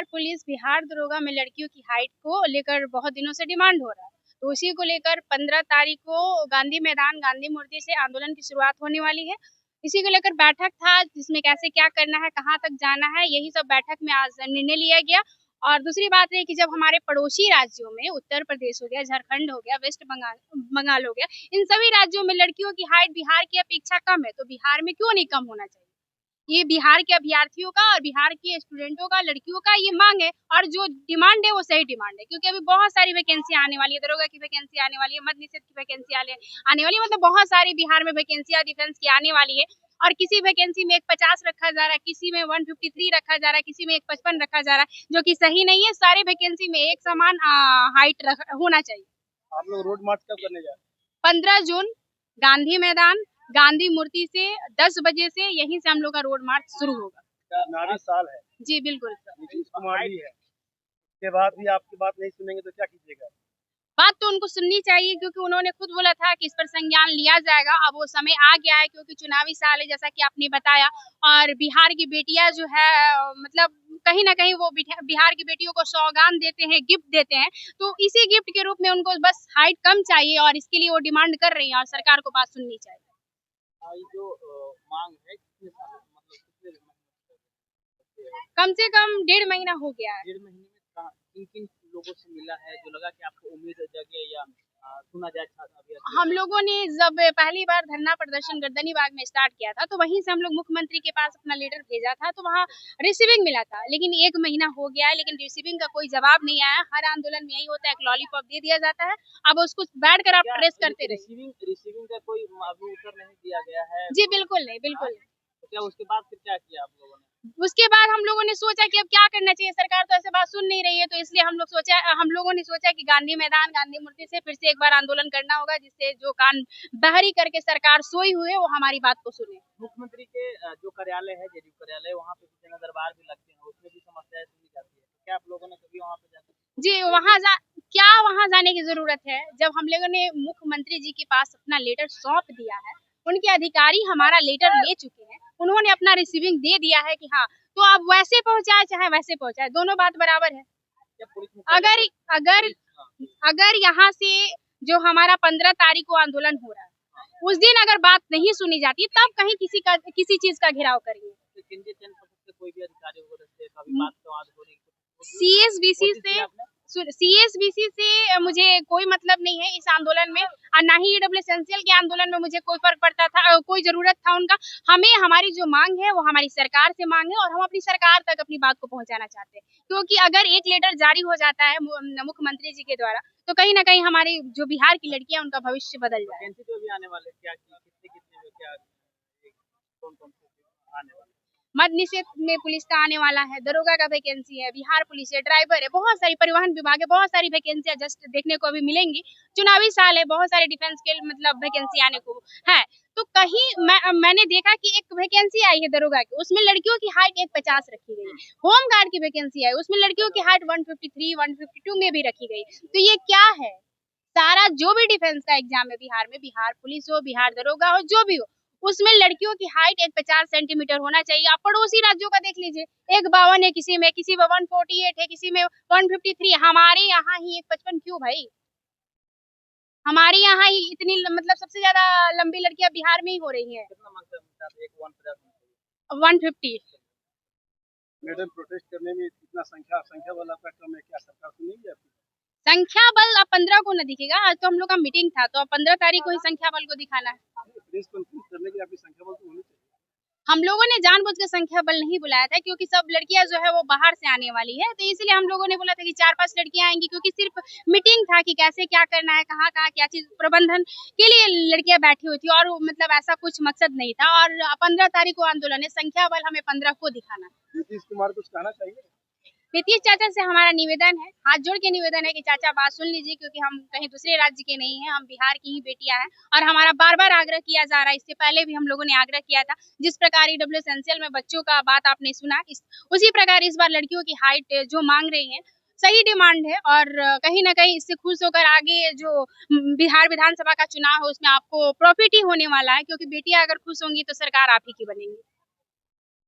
Bihar police, Bihar दरोगा में लड़कियों की हाइट को लेकर बहुत दिनों से डिमांड हो रहा है। तो उसी को लेकर 15 तारीख को गांधी मैदान, गांधी मूर्ति से आंदोलन की शुरुआत होने वाली है। इसी को लेकर बैठक था, जिसमें कैसे क्या करना है, कहाँ तक जाना है, यही सब बैठक में आज निर्णय लिया गया। और दूसरी बात है कि जब हमारे पड़ोसी राज्यों में उत्तर प्रदेश हो गया, झारखंड हो गया, वेस्ट बंगाल हो गया, इन सभी राज्यों में लड़कियों की हाइट बिहार की अपेक्षा कम है, तो बिहार में क्यों नहीं कम होना चाहिए? ये बिहार के अभ्यर्थियों का और बिहार के स्टूडेंटों का, लड़कियों का ये मांग है। और जो डिमांड है वो सही डिमांड है, क्योंकि अभी बहुत सारी वैकेंसी आने वाली है, दरोगा की वैकेंसी आने वाली है, मद्य निषेध की वैकेंसी आने वाली है, मतलब बहुत सारी बिहार में वैकेंसियां डिफेंस की आने वाली है। और किसी वैकेंसी में 150 रखा जा रहा है, किसी में 153 रखा जा रहा है, किसी में 155 रखा जा रहा है, जो कि सही नहीं है। सारे वैकेंसी में एक समान हाइट होना चाहिए। आप लोग रोड मार्च कब करने जा रहे हैं? 15 जून गांधी मैदान, गांधी मूर्ति से 10 बजे से यहीं से हम लोग का रोड मार्च शुरू होगा। नारी साल है जी बिल्कुल। नीतीश कुमार जी है, उसके बाद भी आपकी बात नहीं सुनेंगे तो क्या कीजिएगा? बात तो उनको सुननी चाहिए, क्योंकि उन्होंने खुद बोला था कि इस पर संज्ञान लिया जाएगा। अब वो समय आ गया है, क्योंकि चुनावी साल है, जैसा कि आपने बताया। और बिहार की बेटियां जो है, मतलब कहीं ना कहीं वो बिहार की बेटियों को सौगान देते हैं, गिफ्ट देते हैं। तो इसी गिफ्ट के रूप में उनको बस हाइट कम चाहिए, और इसके लिए वो डिमांड कर रही है, और सरकार को बात सुननी चाहिए। ये जो मांग है कितने साल मतलब कितने कम से कम 1.5 महीना हो गया है। 1.5 महीने में किन किन लोगों से मिला है जो लगा कि आपको उम्मीद जगे या सुना जाए? हम लोगों ने जब पहली बार धरना प्रदर्शन गर्दनी बाग में स्टार्ट किया था, तो वहीं से हम लोग मुख्यमंत्री के पास अपना लेटर भेजा था, तो वहाँ रिसीविंग मिला था। लेकिन 1 महीना हो गया है, लेकिन रिसीविंग का कोई जवाब नहीं आया। हर आंदोलन में यही होता है, एक लॉलीपॉप दे दिया जाता है, अब उसको बैठ कर आप ट्रेस करते रहिए। रिसीविंग का कोई अभी उत्तर नहीं दिया गया है? जी बिल्कुल नहीं, बिल्कुल नहीं। तो क्या उसके बाद फिर क्या किया आप लोगों ने? उसके बाद हम लोगों ने सोचा कि अब क्या करना चाहिए, सरकार तो ऐसे बात सुन नहीं रही है, तो इसलिए हम लोगों ने सोचा कि गांधी मैदान, गांधी मूर्ति से फिर से एक बार आंदोलन करना होगा, जिससे जो कान बहरी करके सरकार सोई हुई है वो हमारी बात को सुने। मुख्यमंत्री के जो कार्यालय है, जेडीयू कार्यालय, वहाँ पे जनता दरबार भी लगते हैं, उसमें भी समस्याएं सुनी जाती है। क्या आप लोगों ने कभी वहाँ पे जाकर? जी क्या वहाँ जाने की जरूरत है? जब हम लोगों ने मुख्यमंत्री जी के पास अपना लेटर सौंप दिया है, उनके अधिकारी हमारा लेटर ले चुके हैं, उन्होंने अपना रिसीविंग दे दिया है कि हाँ, तो आप वैसे पहुंचाए चाहे वैसे पहुंचाए, दोनों बात बराबर है। अगर अगर अगर यहाँ से जो हमारा 15 तारीख को आंदोलन हो रहा है, उस दिन अगर बात नहीं सुनी जाती, तब कहीं किसी चीज का घेराव करेंगे। कोई भी अधिकारी बात हो रही सीएसबीसी से मुझे कोई मतलब नहीं है इस आंदोलन में, और ना ही ईडब्ल्यू एसेंशियल के आंदोलन में मुझे कोई फर्क पड़ता था, कोई जरूरत था उनका। हमें हमारी जो मांग है वो हमारी सरकार से मांग है, और हम अपनी सरकार तक अपनी बात को पहुंचाना चाहते हैं। क्योंकि अगर एक लेटर जारी हो जाता है मुख्यमंत्री जी के द्वारा, तो कहीं ना कहीं हमारी जो बिहार की लड़कियां, उनका भविष्य बदल जाए। आने वाले क्या कौन कौन से आने वाले? मद्य निषेध में पुलिस का आने वाला है, दरोगा का वैकेंसी है, बिहार पुलिस है, ड्राइवर है, बहुत सारी परिवहन विभाग है, बहुत सारी वैकेंसियां जस्ट देखने को अभी मिलेंगी। चुनावी साल है, बहुत सारे डिफेंस के मतलब वैकेंसी आने को है। तो कहीं मैंने देखा कि एक वैकेंसी आई है दरोगा की, उसमें लड़कियों की हाइट 150 रखी गई। होम गार्ड की वैकेंसी आई, उसमें लड़कियों की हाइट 153, 152 में भी रखी गई। तो ये क्या है? सारा जो भी डिफेंस का एग्जाम है बिहार में, बिहार पुलिस हो, बिहार दरोगा हो, जो भी हो, उसमें लड़कियों की हाइट 150 सेंटीमीटर होना चाहिए। आप पड़ोसी राज्यों का देख लीजिए, 152 है, किसी में 148 है, किसी में 153। हमारे यहाँ ही 155 क्यों भाई? हमारे यहाँ ही इतनी मतलब सबसे ज्यादा लंबी लड़कियां बिहार में ही हो रही है। 150। मैडम, प्रोटेस्ट करने में इतना संख्या वाला आपका कम है, क्या सरकार सुनेगी आपकी? संख्या बल अब 15 को न दिखेगा। आज तो हम लोग का मीटिंग था, तो अब 15 तारीख को ही संख्या बल को दिखाना है। प्रेस कॉन्फ्रेंस करने की आपकी संख्या बल तो होनी चाहिए। हम लोगों ने जानबूझ के संख्या बल नहीं बुलाया था, क्योंकि सब लड़कियां जो है वो बाहर से आने वाली है, तो इसलिए हम लोगों ने बोला था कि 4-5 लड़कियां आएंगी, क्योंकि सिर्फ मीटिंग था कि कैसे क्या करना है, कहाँ कहाँ क्या चीज प्रबंधन के लिए लड़कियां बैठी हुई थी, और मतलब ऐसा कुछ मकसद नहीं था। और 15 तारीख को आंदोलन है, संख्या बल हमें 15 को दिखाना है। नीतीश कुमार कुछ कहना चाहिए? नीतीश चाचा से हमारा निवेदन है, हाथ जोड़ के निवेदन है कि चाचा बात सुन लीजिए, क्योंकि हम कहीं दूसरे राज्य के नहीं हैं, हम बिहार की ही बेटियां हैं, और हमारा बार बार आग्रह किया जा रहा है। इससे पहले भी हम लोगों ने आग्रह किया था, जिस प्रकार ईडब्ल्यू एसेंशियल में बच्चों का बात आपने सुना, उसी प्रकार इस बार लड़कियों की हाइट जो मांग रही है, सही डिमांड है। और कहीं ना कहीं इससे खुश होकर आगे जो बिहार विधानसभा का चुनाव है, उसमें आपको प्रॉफिट ही होने वाला है, क्योंकि बेटियां अगर खुश होंगी तो सरकार आप ही की बनेगी।